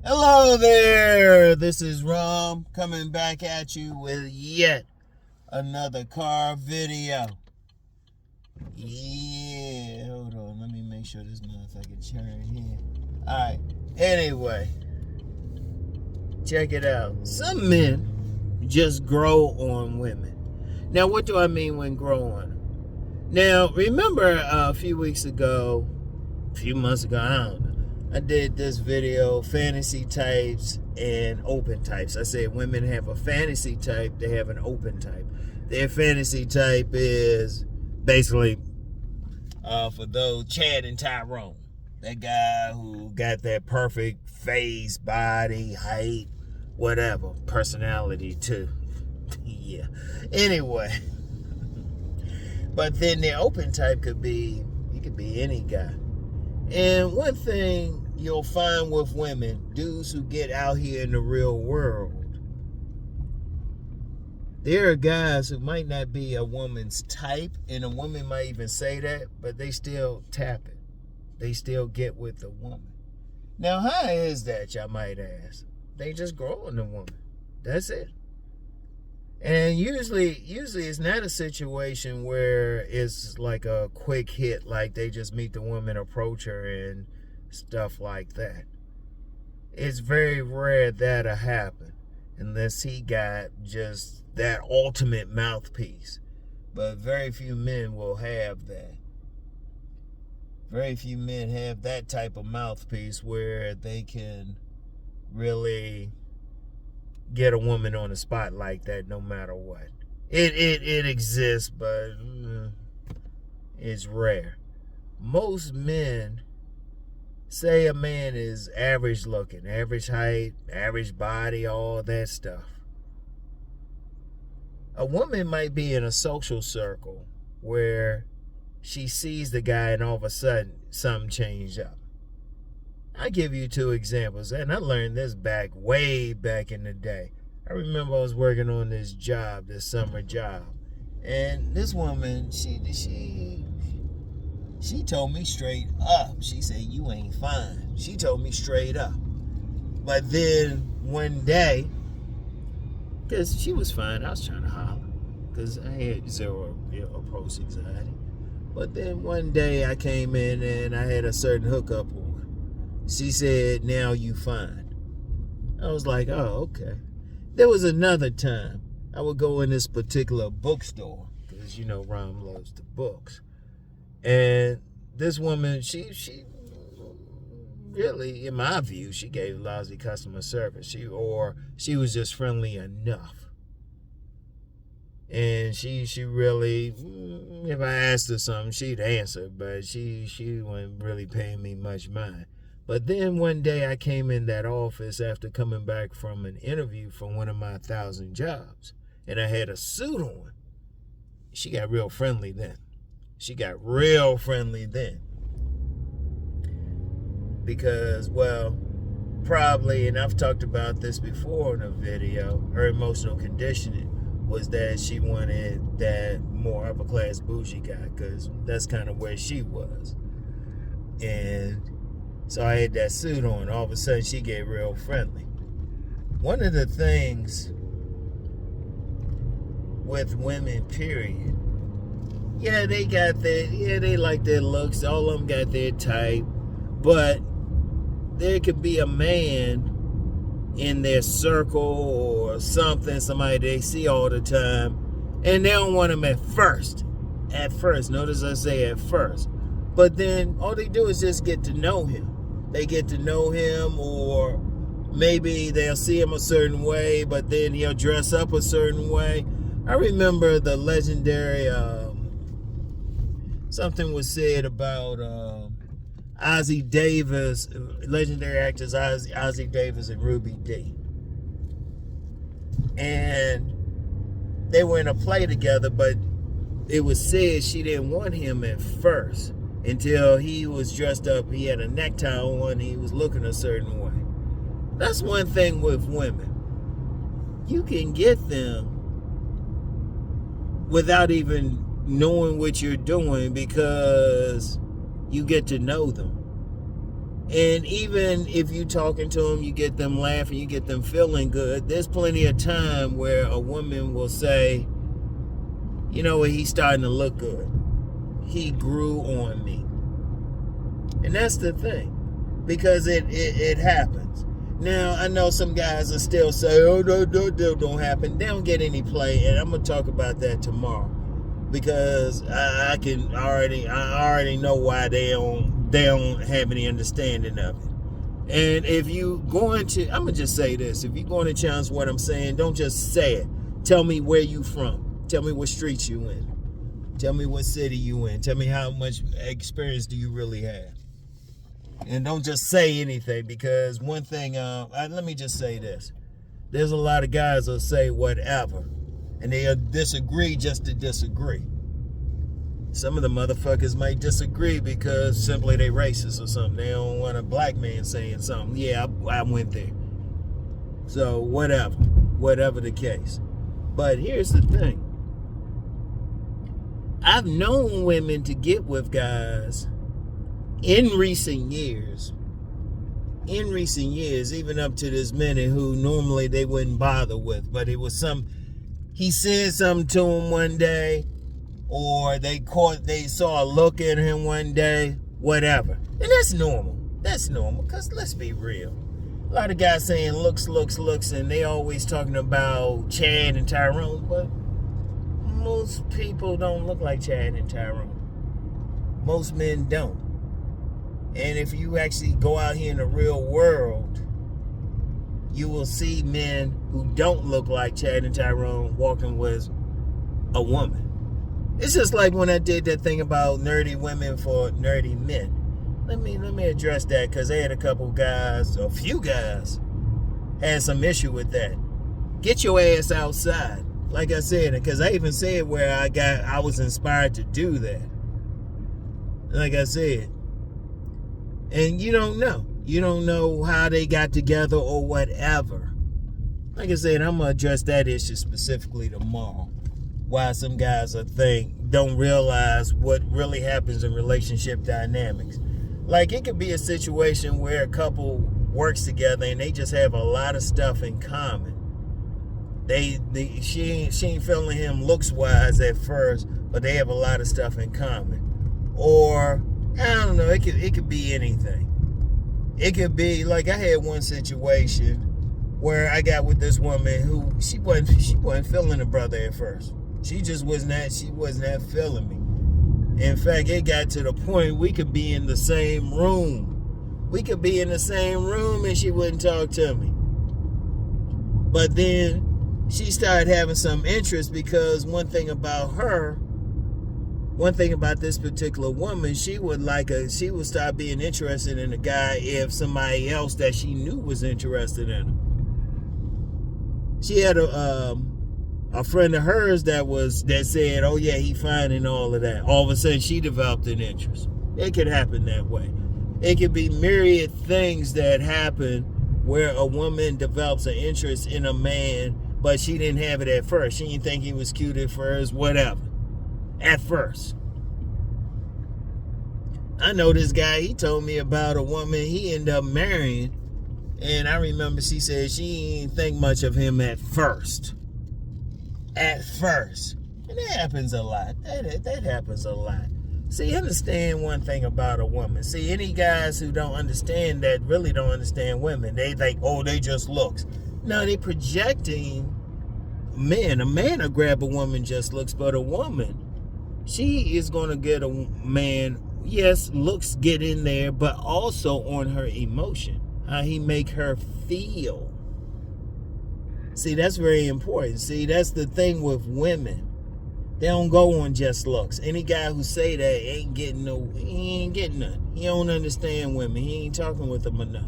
Hello there, this is Rom coming back at you with yet another car video. Yeah, hold on, let me make sure this motherfucker turn here. Alright, anyway, check it out. Some men just grow on women. Now, what do I mean when grow on them? Now, remember a few months ago, I don't know, I did this video, fantasy types and open types. I said women have a fantasy type, they have an open type. Their fantasy type is basically, for those, Chad and Tyrone. That guy who got that perfect face, body, height, whatever, personality too. Yeah. Anyway. But then the open type could be any guy. And one thing you'll find with women, dudes who get out here in the real world, there are guys who might not be a woman's type, and a woman might even say that, but they still tap it. They still get with the woman. Now, how is that, y'all might ask? They just grow on the woman. That's it. And usually it's not a situation where it's like a quick hit, like they just meet the woman, approach her, and stuff like that. It's very rare that'll happen unless he got just that ultimate mouthpiece. But very few men will have that. Very few men have that type of mouthpiece where they can really get a woman on the spot like that no matter what. It exists, but it's rare. Most men, say a man is average looking, average height, average body, all that stuff. A woman might be in a social circle where she sees the guy and all of a sudden something changed up. I give you two examples, and I learned this way back in the day. I remember I was working on this summer job, and this woman, she told me straight up. She said, "You ain't fine." She told me straight up. But then one day, because she was fine, I was trying to holler, because I had zero approach anxiety. But then one day I came in and I had a certain hookup on. She said, "Now you fine." I was like, "Oh, okay." There was another time I would go in this particular bookstore, because Rom loves the books. And this woman, she really, in my view, she gave lousy customer service. She was just friendly enough. And she really, if I asked her something, she'd answer, but she wasn't really paying me much mind. But then one day I came in that office after coming back from an interview from one of my 1,000 jobs, and I had a suit on. She got real friendly then. Because, well, probably, and I've talked about this before in a video, her emotional conditioning was that she wanted that more upper class bougie guy, because that's kind of where she was. And so I had that suit on. All of a sudden, she get real friendly. One of the things with women, period, they like their looks. All of them got their type. But there could be a man in their circle or something, somebody they see all the time, and they don't want him at first. Notice I say at first. But then all they do is just get to know him. They get to know him, or maybe they'll see him a certain way, but then he'll dress up a certain way. I remember the legendary, something was said about Ozzie Davis, legendary actors Ozzie Davis and Ruby Dee. And they were in a play together, but it was said she didn't want him at first until he was dressed up, he had a necktie on, he was looking a certain way. That's one thing with women. You can get them without even knowing what you're doing because you get to know them. And even if you talking to them, you get them laughing, you get them feeling good. There's plenty of time where a woman will say, you know what, he's starting to look good. He grew on me. And that's the thing. Because it happens. Now, I know some guys will still say, oh, no, don't happen. They don't get any play. And I'm going to talk about that tomorrow. Because I already know why they don't have any understanding of it. And if you going to, I'm gonna just say this: if you're going to challenge what I'm saying, don't just say it. Tell me where you from. Tell me what streets you in. Tell me what city you in. Tell me how much experience do you really have. And don't just say anything, because one thing. Let me just say this: there's a lot of guys that say whatever, and they'll disagree just to disagree. Some of the motherfuckers might disagree because simply they racist or something. They don't want a black man saying something. Yeah, I went there. So whatever the case. But here's the thing. I've known women to get with guys in recent years, even up to this minute, who normally they wouldn't bother with. But it was he said something to him one day, or they saw a look at him one day, whatever. And that's normal. That's normal, because let's be real. A lot of guys saying looks, and they always talking about Chad and Tyrone, but most people don't look like Chad and Tyrone. Most men don't. And if you actually go out here in the real world, you will see men who don't look like Chad and Tyrone walking with a woman. It's just like when I did that thing about nerdy women for nerdy men. Let me address that, because they had a few guys had some issue with that. Get your ass outside. Like I said, because I even said where I was inspired to do that. Like I said. And you don't know. You don't know how they got together or whatever. Like I said, I'm going to address that issue specifically tomorrow. Why some guys don't realize what really happens in relationship dynamics. Like, it could be a situation where a couple works together and they just have a lot of stuff in common. She ain't feeling him looks wise at first, but they have a lot of stuff in common. Or I don't know, it could be anything. It could be like, I had one situation where I got with this woman who she wasn't feeling the brother at first. She wasn't that feeling me. In fact, it got to the point we could be in the same room. We could be in the same room and she wouldn't talk to me. But then she started having some interest, because one thing about this particular woman, she would start being interested in a guy if somebody else that she knew was interested in him. She had a friend of hers that said, oh yeah, he fine and all of that. All of a sudden she developed an interest. It could happen that way. It could be myriad things that happen where a woman develops an interest in a man, but she didn't have it at first. She didn't think he was cute at first, whatever. At first. I know this guy, he told me about a woman he ended up marrying, and I remember she said she didn't think much of him at first. At first. And that happens a lot. That happens a lot. See, understand one thing about a woman. See, any guys who don't understand that really don't understand women. They think, oh, they just looks. No, they projecting men. A man will grab a woman just looks, but a woman, she is going to get a man, yes, looks get in there, but also on her emotion. How he make her feel. See, that's very important. See, that's the thing with women. They don't go on just looks. Any guy who say that he ain't getting none. He don't understand women. He ain't talking with them enough.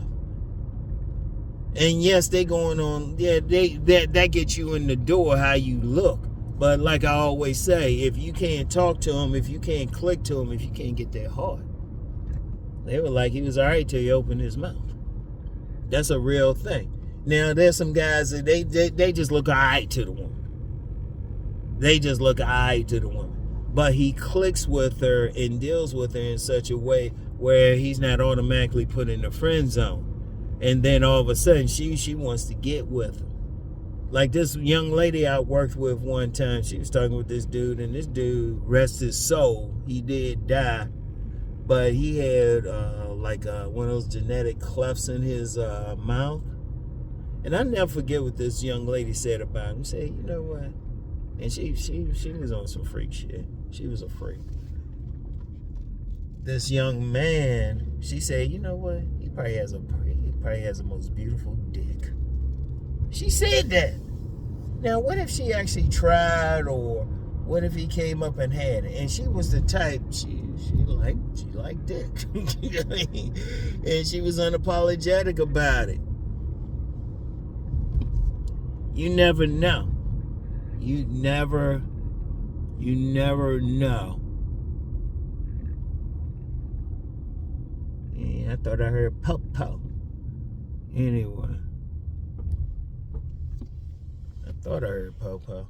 And yes, they going on, yeah, that gets you in the door how you look. But like I always say, if you can't talk to them, if you can't click to them, if you can't get their heart, they were like, he was all right till he opened his mouth. That's a real thing. Now, there's some guys that they just look all right to the woman. They just look all right to the woman. But he clicks with her and deals with her in such a way where he's not automatically put in the friend zone. And then all of a sudden, she wants to get with him. Like this young lady I worked with one time, she was talking with this dude, and this dude, rest his soul, he did die, but he had one of those genetic clefts in his mouth. And I never forget what this young lady said about him. She said, you know what? And she was on some freak shit. She was a freak. This young man, she said, you know what? He probably has the most beautiful dick. She said that. Now, what if she actually tried, or what if he came up and had it? And she was the type, she liked dick. And she was unapologetic about it. You never know. You never know. Yeah, I thought I heard po-po. Anyway. I thought I heard po-po.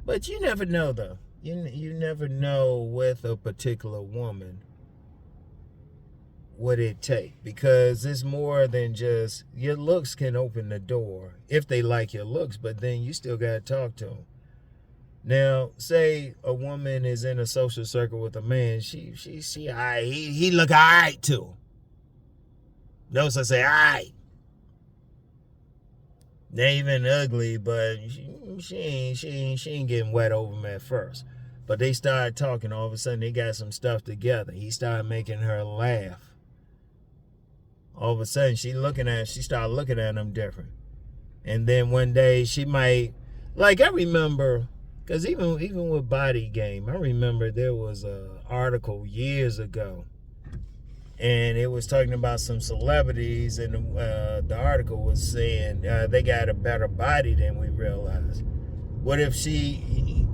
But you never know, though. You never know with a particular woman what it take, because it's more than just your looks can open the door if they like your looks, but then you still got to talk to them. Now, say a woman is in a social circle with a man, he look all right to her. Notice I say all right. They even ugly, but she ain't getting wet over him at first. But they started talking, all of a sudden they got some stuff together. He started making her laugh. All of a sudden she started looking at him different. And then one day she might, like I remember, because even with Body Game, I remember there was an article years ago, and it was talking about some celebrities, and the article was saying they got a better body than we realized. What if he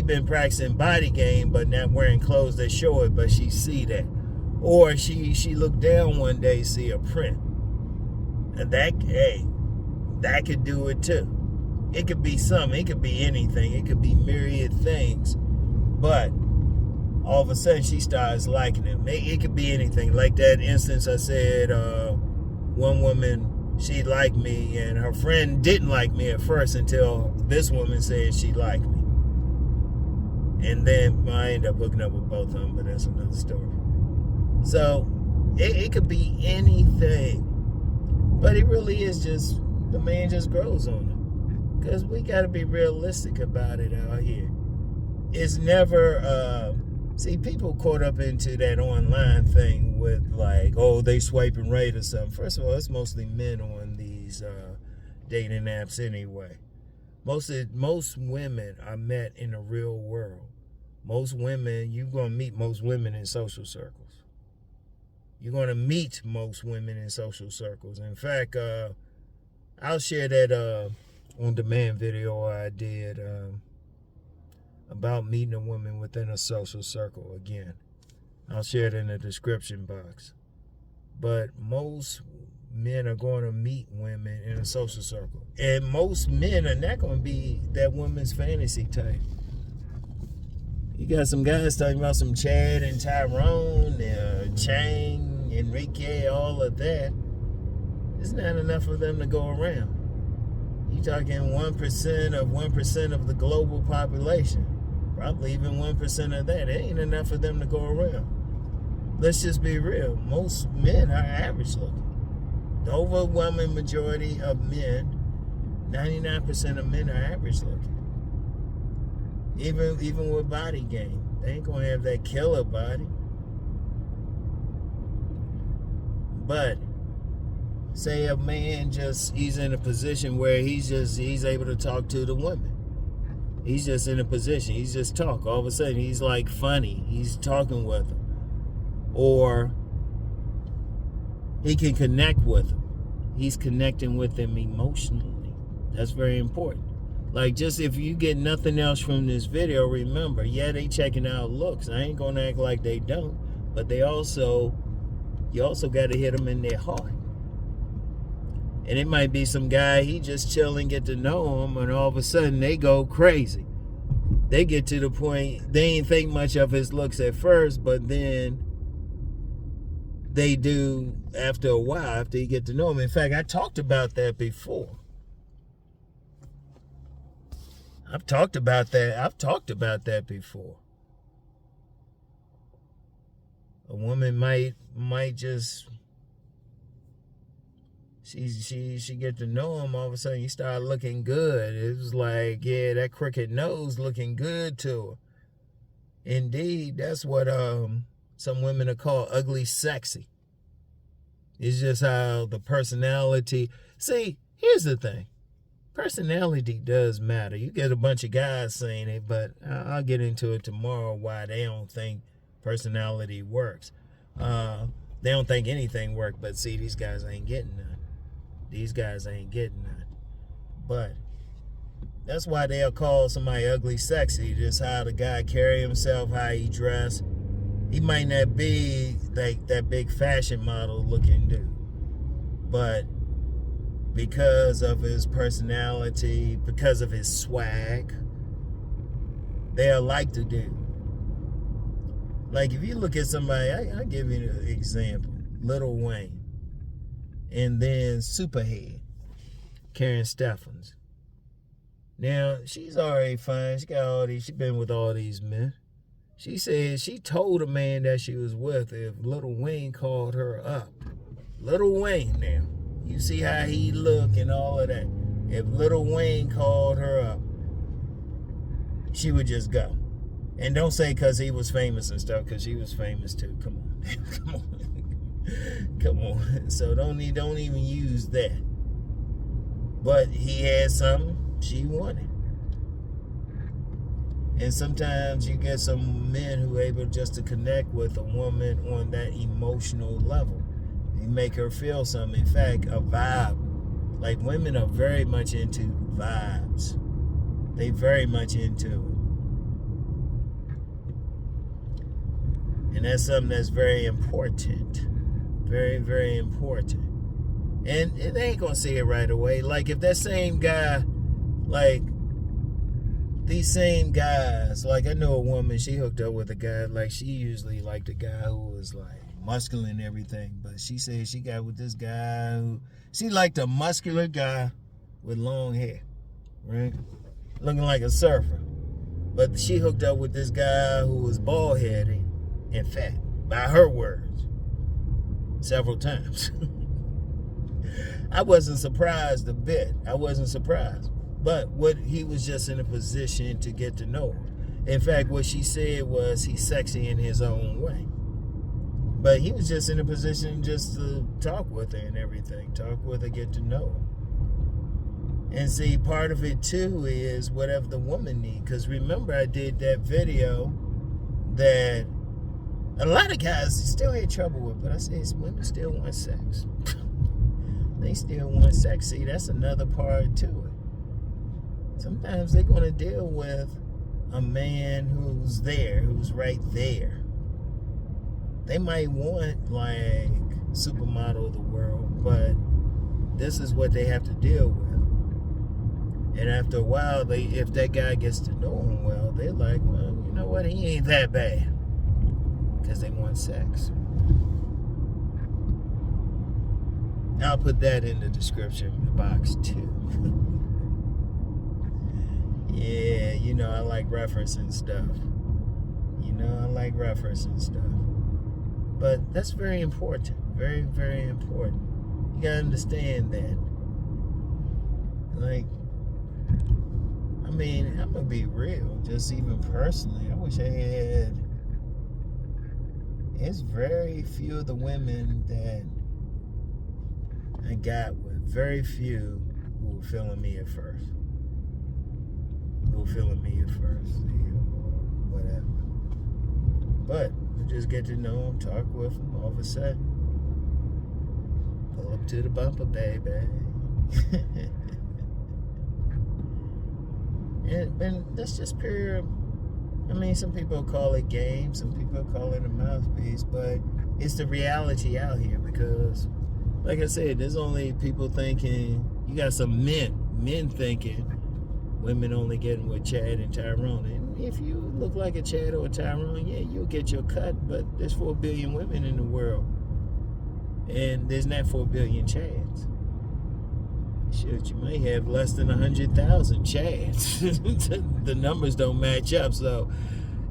been practicing Body Game but not wearing clothes that show it, but she see that? Or she looked down one day, see a print. And that could do it too. It could be something. It could be anything. It could be myriad things. But all of a sudden she starts liking him. It could be anything. Like that instance I said, one woman, she liked me, and her friend didn't like me at first until this woman said she liked me. And then I ended up hooking up with both of them, but that's another story. So it could be anything. But it really is just, the man just grows on them. Because we got to be realistic about it out here. It's never, see, people caught up into that online thing with like, oh, they swiping right or something. First of all, it's mostly men on these dating apps anyway. Most women are met in the real world. Most women, you're going to meet most women in social circles. You're going to meet most women in social circles. In fact, I'll share that on-demand video I did about meeting a woman within a social circle again. I'll share it in the description box. But most men are going to meet women in a social circle. And most men are not going to be that woman's fantasy type. You got some guys talking about some Chad and Tyrone, Chang, Enrique, all of that. There's not enough of them to go around. You're talking 1% of the global population. Probably even 1% of that. It ain't enough of them to go around. Let's just be real. Most men are average looking. The overwhelming majority of men, 99% of men are average looking. Even with Body Game, they ain't gonna have that killer body. But say a man he's in a position where he's able to talk to the women. He's just in a position. He's just talk. All of a sudden, he's like funny. He's talking with them, or he can connect with them. He's connecting with them emotionally. That's very important. Like, just if you get nothing else from this video, remember, yeah, they checking out looks. I ain't gonna act like they don't, but you also got to hit them in their heart. And it might be some guy, he just chilling, get to know him, and all of a sudden they go crazy. They get to the point, they ain't think much of his looks at first, but then they do after a while, after you get to know them. In fact, I talked about that before. I've talked about that before. A woman might just she get to know him, all of a sudden you start looking good. It was like, yeah, that crooked nose looking good to her. Indeed, that's what some women are called ugly sexy. It's just how the personality. See, here's the thing. Personality does matter. You get a bunch of guys saying it, but I'll get into it tomorrow why they don't think personality works. They don't think anything works, but see, these guys ain't getting none. These guys ain't getting none. But that's why they'll call somebody ugly sexy. Just how the guy carry himself, how he dress. He might not be like that big fashion model looking dude, but because of his personality, because of his swag, they'll like the dude. Like if you look at somebody, I'll give you an example. Lil Wayne. And then Superhead, Karen Steffens. Now, she's already fine. She's been with all these men. She said she told a man that she was with if Lil Wayne called her up. Lil Wayne now. You see how he look and all of that. If Lil Wayne called her up, she would just go. And don't say because he was famous and stuff, because she was famous too. Come on. Come on. Come on. So don't even use that. But he had something she wanted. And sometimes you get some men who are able just to connect with a woman on that emotional level. You make her feel something. In fact, a vibe. Like women are very much into vibes. They very much into it. And that's something that's very important. Very, very important. And they ain't gonna see it right away. Like if that same guy, like these same guys, like I know a woman, she hooked up with a guy, like she usually liked a guy who was like muscular and everything, but she said she got with this guy who, she liked a muscular guy with long hair, right? Looking like a surfer. But she hooked up with this guy who was bald-headed and fat, by her words, several times. I wasn't surprised a bit. I wasn't surprised. But what he was just in a position to get to know her. In fact, what she said was he's sexy in his own way. But he was just in a position just to talk with her and everything. Talk with her, get to know her. And see, part of it too is whatever the woman needs. Because remember, I did that video that a lot of guys still had trouble with, but I said women still want sex. They still want sex. See, that's another part to it. Sometimes they're going to deal with a man who's there, who's right there. They might want like supermodel of the world, but this is what they have to deal with. And after a while, if that guy gets to know him well, they're like, well, you know what, he ain't that bad. Because they want sex. I'll put that in the description box too. Yeah, you know, I like referencing stuff. But that's very important. Very, very important. You gotta understand that. Like, I mean, I'm gonna be real. Just even personally, I wish I had. It's very few of the women that I got with. Very few who were feeling me at first. Whatever. But you just get to know them, talk with them, all of a sudden, pull up to the bumper, baby. and that's just pure. I mean, some people call it game, some people call it a mouthpiece, but it's the reality out here because, like I said, there's only people thinking, you got some men thinking women only getting with Chad and Tyrone. And if you look like a Chad or a Tyrone, yeah, you'll get your cut, but there's 4 billion women in the world. And there's not 4 billion Chads. Shit, you may have less than 100,000 Chads. The numbers don't match up. So,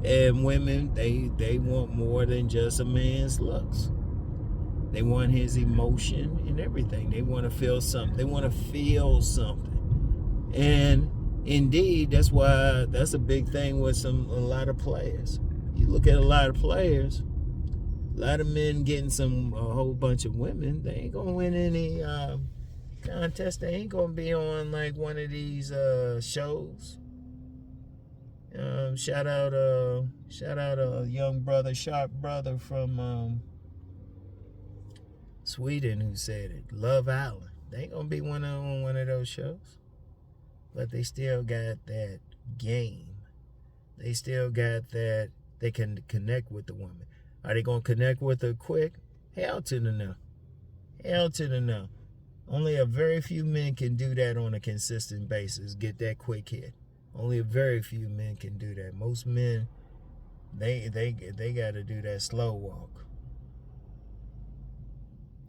and women, they want more than just a man's looks. They want his emotion and everything. They want to feel something. They want to feel something. And indeed, that's a big thing with a lot of players. You look at a lot of players, a lot of men getting a whole bunch of women. They ain't gonna win any contest. They ain't gonna be on like one of these shows. Shout out a young brother, sharp brother from Sweden who said it. Love Island. They ain't gonna be on one of those shows, but they still got that game. They still got that. They can connect with the woman. Are they gonna connect with her quick? Hell to the no. Hell to the no. Only a very few men can do that on a consistent basis. Get that quick hit. Only a very few men can do that. Most men, they got to do that slow walk.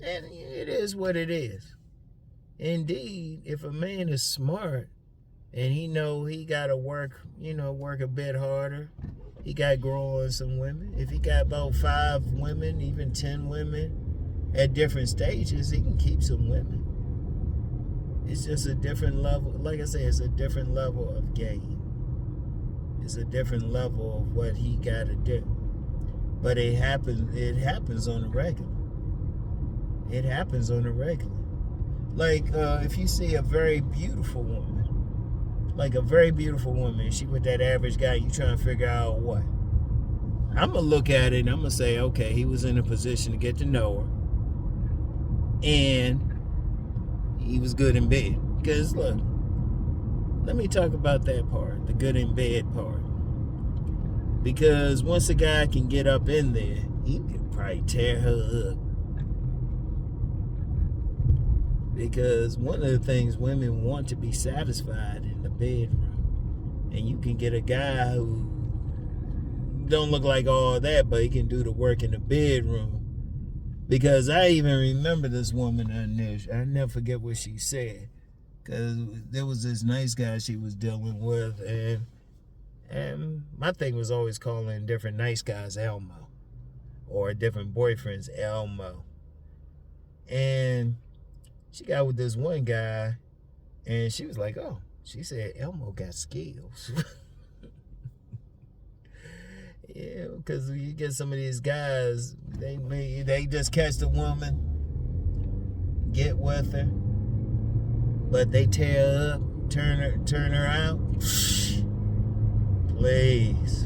And it is what it is. Indeed, if a man is smart and he know he got to work a bit harder, he got to grow on some women. If he got about 5 women, even 10 women at different stages, he can keep some women. It's just a different level. Like I said, it's a different level of game. It's a different level of what he got to do. But it happens on a regular. It happens on a regular. Like, if you see a very beautiful woman, she with that average guy, you trying to figure out what? I'm going to look at it and I'm going to say, okay, he was in a position to get to know her. And he was good in bed. Because, look, let me talk about that part, the good in bed part. Because once a guy can get up in there, he can probably tear her up. Because one of the things women want to be satisfied in the bedroom. And you can get a guy who don't look like all that, but he can do the work in the bedroom. Because I even remember this woman on there. I never forget what she said. Because there was this nice guy she was dealing with. And my thing was always calling different nice guys Elmo. Or different boyfriends Elmo. And she got with this one guy. And she was like, oh. She said Elmo got skills. Yeah, because you get some of these guys, they just catch the woman, get with her, but they tear her up, turn her out. Please.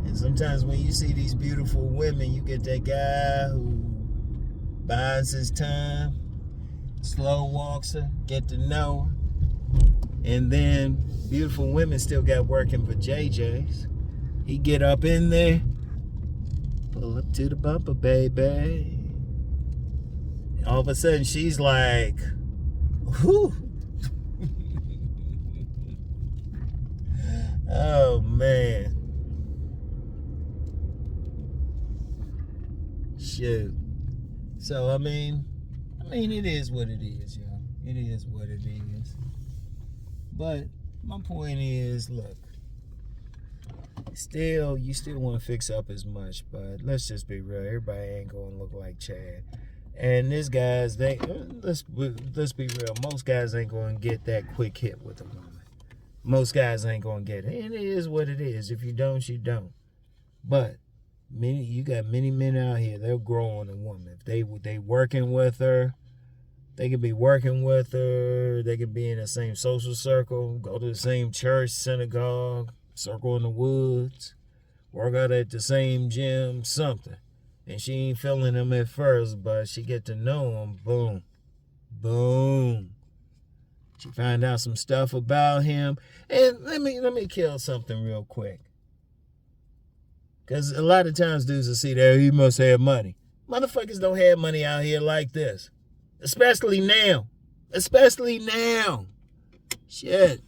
And sometimes when you see these beautiful women, you get that guy who buys his time, slow walks her, get to know her, and then beautiful women still got working for JJ's. He get up in there, pull up to the bumper, baby. All of a sudden, she's like, whew. Oh, man. Shoot. So, I mean, it is what it is, y'all. It is what it is. But my point is, look. You still want to fix up as much, but let's just be real. Everybody ain't going to look like Chad. And these guys, let's be real. Most guys ain't going to get that quick hit with a woman. Most guys ain't going to get it. And it is what it is. If you don't, you don't. But you got many men out here, they'll grow on a woman. If they working with her, they could be working with her. They could be in the same social circle, go to the same church, synagogue, circle in the woods, work out at the same gym, something. And she ain't feeling him at first, but she get to know him, boom, boom. She find out some stuff about him. And let me kill something real quick. Because a lot of times dudes will see that he must have money. Motherfuckers don't have money out here like this. Especially now. Shit.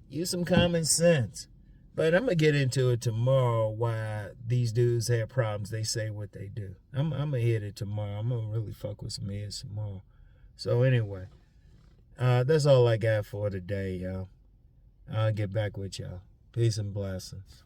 Use some common sense. But I'm going to get into it tomorrow why these dudes have problems. They say what they do. I'm going to hit it tomorrow. I'm going to really fuck with some heads tomorrow. So anyway, that's all I got for today, y'all. I'll get back with y'all. Peace and blessings.